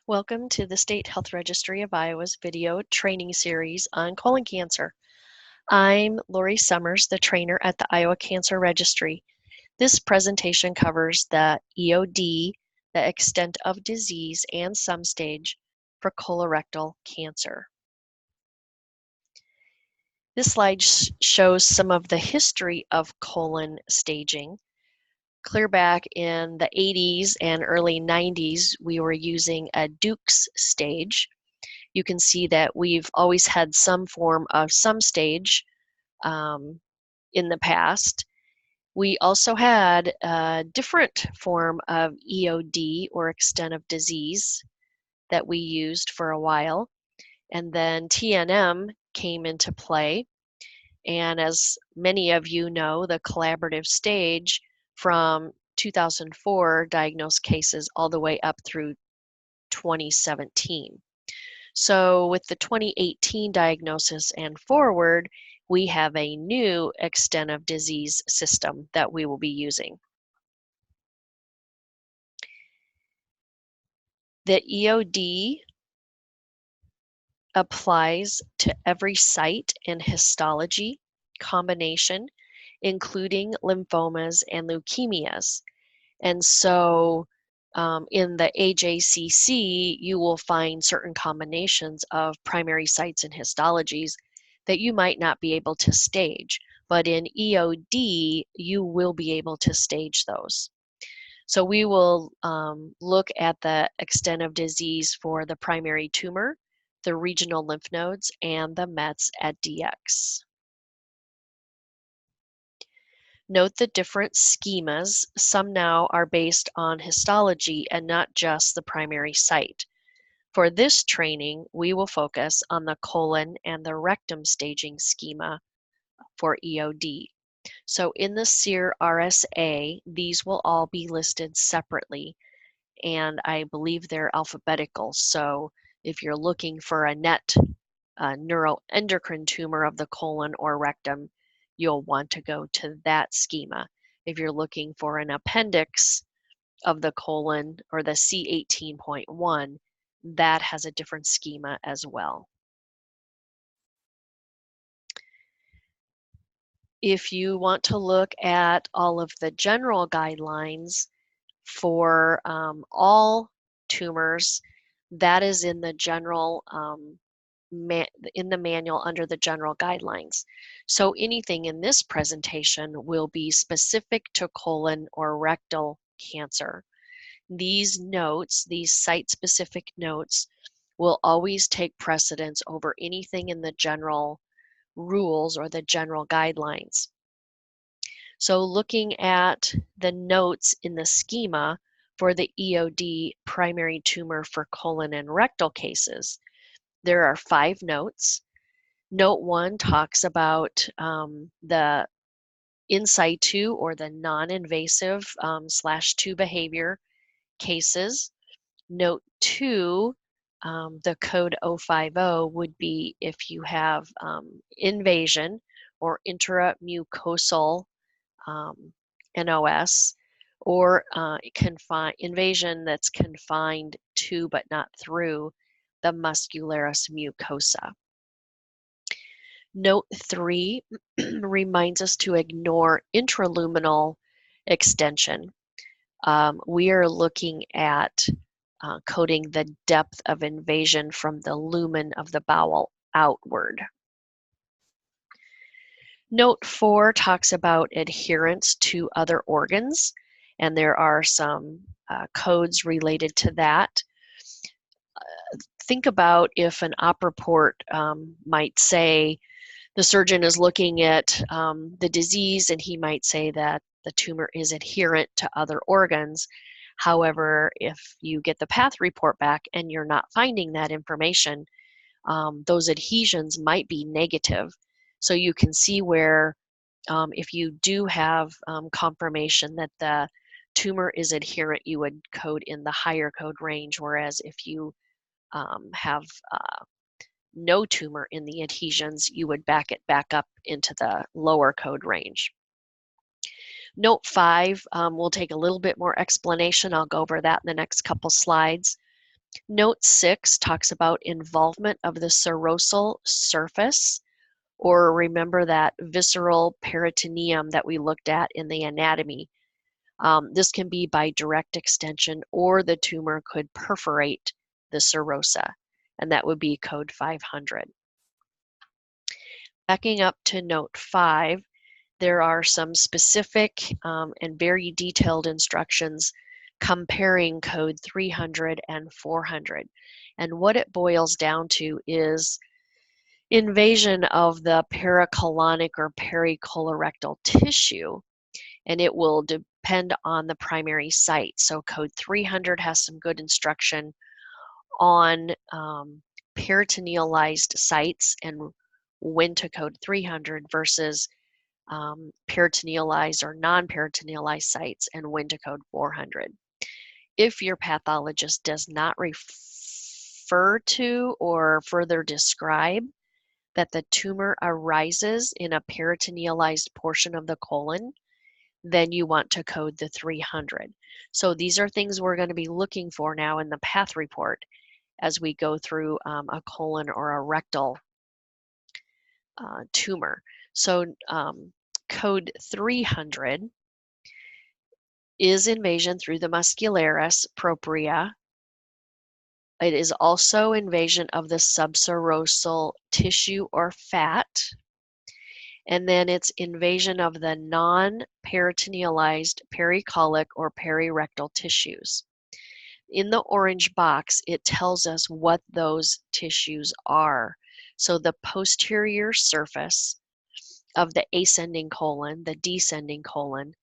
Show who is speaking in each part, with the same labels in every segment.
Speaker 1: Welcome to the State Health Registry of Iowa's video training series on colon cancer. I'm Lori Summers, the trainer at the Iowa Cancer Registry. This presentation covers the EOD, the extent of disease and sum stage for colorectal cancer. This slide shows some of the history of colon staging. Clear back in the 80s and early 90s, we were using a Dukes stage. You can see that we've always had some form of sum stage in the past. We also had a different form of EOD, or extent of disease, that we used for a while. And then TNM came into play. And as many of you know, the collaborative stage from 2004 diagnosed cases all the way up through 2017. So with the 2018 diagnosis and forward, we have a new extent of disease system that we will be using. The EOD applies to every site and histology combination, including lymphomas and leukemias. And so in the AJCC, you will find certain combinations of primary sites and histologies that you might not be able to stage. But in EOD, you will be able to stage those. So we will look at the extent of disease for the primary tumor, the regional lymph nodes, and the METs at DX. Note the different schemas. Some now are based on histology and not just the primary site. For this training, we will focus on the colon and the rectum staging schema for EOD. So in the SEER RSA, these will all be listed separately, and I believe they're alphabetical. So if you're looking for a NET, neuroendocrine tumor of the colon or rectum, you'll want to go to that schema. If you're looking for an appendix of the colon or the C18.1, that has a different schema as well. If you want to look at all of the general guidelines for all tumors, that is in the general in the manual under the general guidelines. So anything in this presentation will be specific to colon or rectal cancer. These notes, these site-specific notes, will always take precedence over anything in the general rules or the general guidelines. So looking at the notes in the schema for the EOD primary tumor for colon and rectal cases, there are 5 notes. Note 1 talks about the in situ or the non-invasive /2 behavior cases. Note 2, the code 050 would be if you have invasion or intramucosal NOS, or invasion that's confined to but not through the muscularis mucosa. Note 3 reminds us to ignore intraluminal extension. We are looking at coding the depth of invasion from the lumen of the bowel outward. Note 4 talks about adherence to other organs, and there are some codes related to that. Think about if an op report might say the surgeon is looking at the disease and he might say that the tumor is adherent to other organs. However, if you get the path report back and you're not finding that information, those adhesions might be negative. So you can see where if you do have confirmation that the tumor is adherent, you would code in the higher code range, whereas if you have no tumor in the adhesions, you would back it back up into the lower code range. Note 5 will take a little bit more explanation. I'll go over that in the next couple slides. Note 6 talks about involvement of the serosal surface, or remember that visceral peritoneum that we looked at in the anatomy. This can be by direct extension, or the tumor could perforate the serosa, and that would be code 500. Backing up to note 5, there are some specific and very detailed instructions comparing code 300 and 400. And what it boils down to is invasion of the pericolonic or pericolorectal tissue, and it will depend on the primary site. So code 300 has some good instruction on peritonealized sites and when to code 300 versus peritonealized or non-peritonealized sites and when to code 400. If your pathologist does not refer to or further describe that the tumor arises in a peritonealized portion of the colon, then you want to code the 300. So these are things we're going to be looking for now in the path report as we go through a colon or a rectal tumor. So code 300 is invasion through the muscularis propria. It is also invasion of the subserosal tissue or fat. And then it's invasion of the non-peritonealized pericolic or perirectal tissues. In the orange box, it tells us what those tissues are. So the posterior surface of the ascending colon, the descending colon,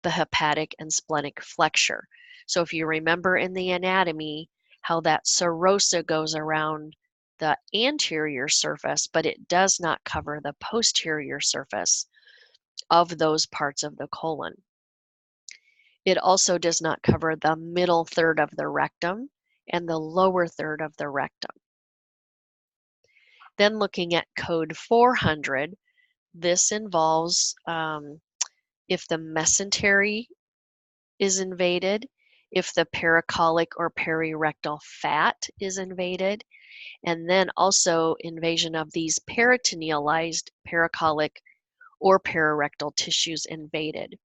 Speaker 1: the hepatic and splenic flexure. So if you remember in the anatomy how that serosa goes around the anterior surface, but it does not cover the posterior surface of those parts of the colon. It also does not cover the middle third of the rectum and the lower third of the rectum. Then looking at code 400, this involves if the mesentery is invaded, if the pericolic or perirectal fat is invaded, and then also invasion of these peritonealized pericolic or perirectal tissues invaded.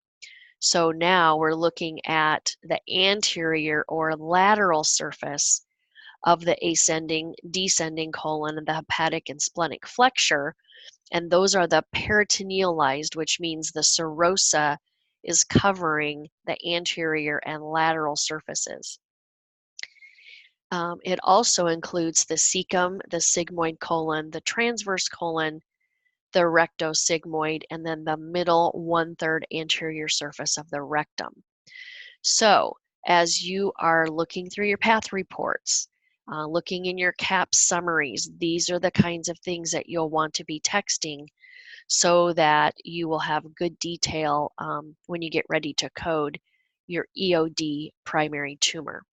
Speaker 1: So now we're looking at the anterior or lateral surface of the ascending, descending colon and the hepatic and splenic flexure, and those are the peritonealized, which means the serosa is covering the anterior and lateral surfaces. It also includes the cecum, the sigmoid colon, the transverse colon, the rectosigmoid, and then the middle 1/3 anterior surface of the rectum. So as you are looking through your path reports, looking in your CAP summaries, these are the kinds of things that you'll want to be texting so that you will have good detail when you get ready to code your EOD primary tumor.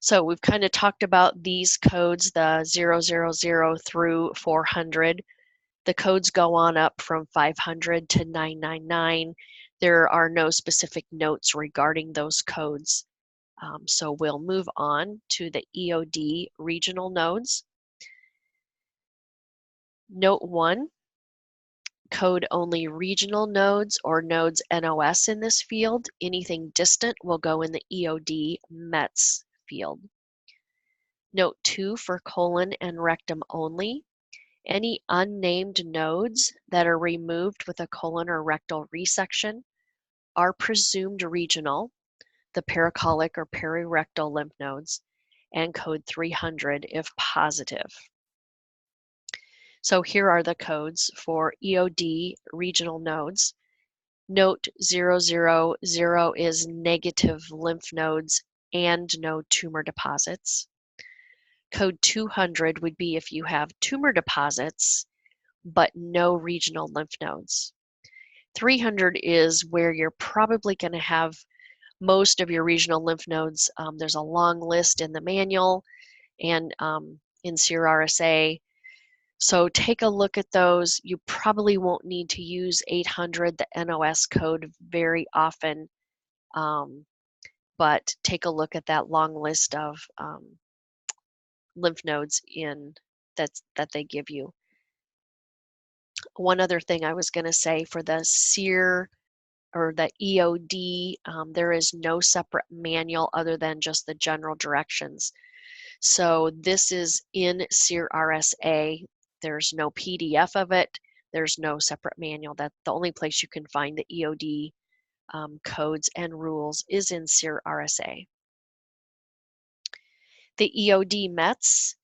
Speaker 1: So we've kind of talked about these codes, the 000 through 400. The codes go on up from 500 to 999. There are no specific notes regarding those codes. So we'll move on to the EOD regional nodes. Note 1, code only regional nodes or nodes NOS in this field. Anything distant will go in the EOD METS field. Note 2 for colon and rectum only. Any unnamed nodes that are removed with a colon or rectal resection are presumed regional, the pericolic or perirectal lymph nodes, and code 300 if positive. So here are the codes for EOD regional nodes. Note 000 is negative lymph nodes and no tumor deposits. Code 200 would be if you have tumor deposits, but no regional lymph nodes. 300 is where you're probably going to have most of your regional lymph nodes. There's a long list in the manual and in SHRI. So take a look at those. You probably won't need to use 800, the NOS code, very often but take a look at that long list of lymph nodes that they give you. One other thing I was going to say for the SEER or the EOD, there is no separate manual other than just the general directions. So this is in SHRI. There's no PDF of it. There's no separate manual. That's the only place you can find the EOD codes and rules is in SHRI. The EOD METs,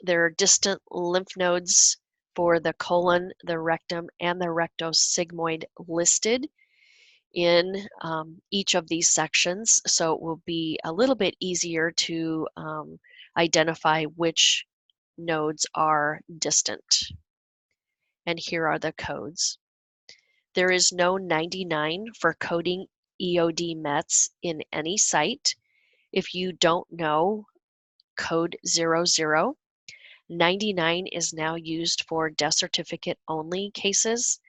Speaker 1: there are distant lymph nodes for the colon, the rectum, and the rectosigmoid listed in each of these sections, so it will be a little bit easier to identify which nodes are distant. And here are the codes. There is no 99 for coding EOD METs in any site. If you don't know code 00, 99 is now used for death certificate only cases.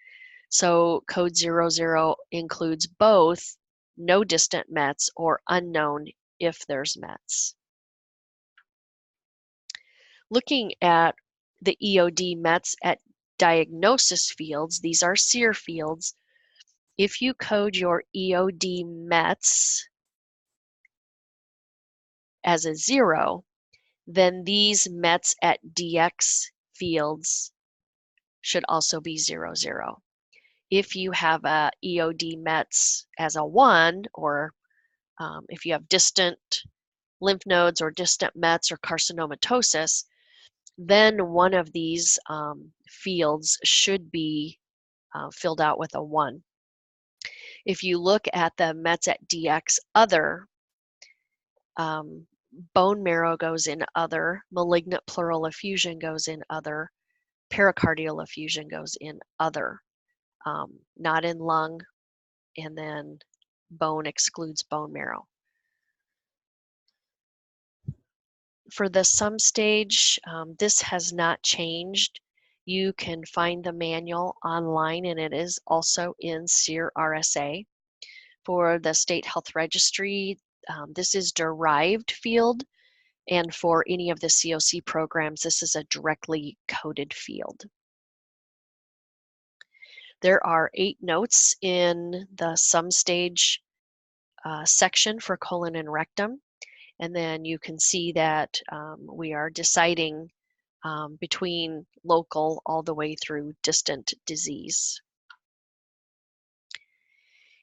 Speaker 1: So code 00 includes both no distant METs or unknown if there's METs. Looking at the EOD METs at diagnosis fields, these are SEER fields. If you code your EOD METs as a 0, then these METs at DX fields should also be 00. If you have a EOD METs as a 1, or if you have distant lymph nodes or distant METs or carcinomatosis, then one of these fields should be filled out with a 1. If you look at the METs at DX other, bone marrow goes in other, malignant pleural effusion goes in other, pericardial effusion goes in other, not in lung, and then bone excludes bone marrow. For the sum stage, this has not changed. You can find the manual online, and it is also in SHRI. For the State Health Registry, this is derived field, and for any of the COC programs, this is a directly coded field. There are 8 notes in the sum stage section for colon and rectum. And then you can see that we are deciding between local all the way through distant disease.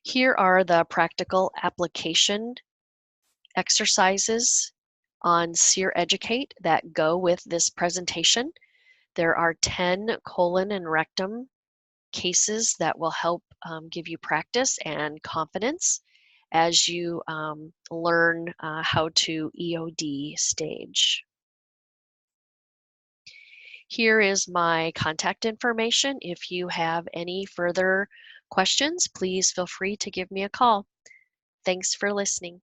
Speaker 1: Here are the practical application exercises on SEER Educate that go with this presentation. There are 10 colon and rectum cases that will help give you practice and confidence as you learn how to EOD stage. Here is my contact information. If you have any further questions, please feel free to give me a call. Thanks for listening.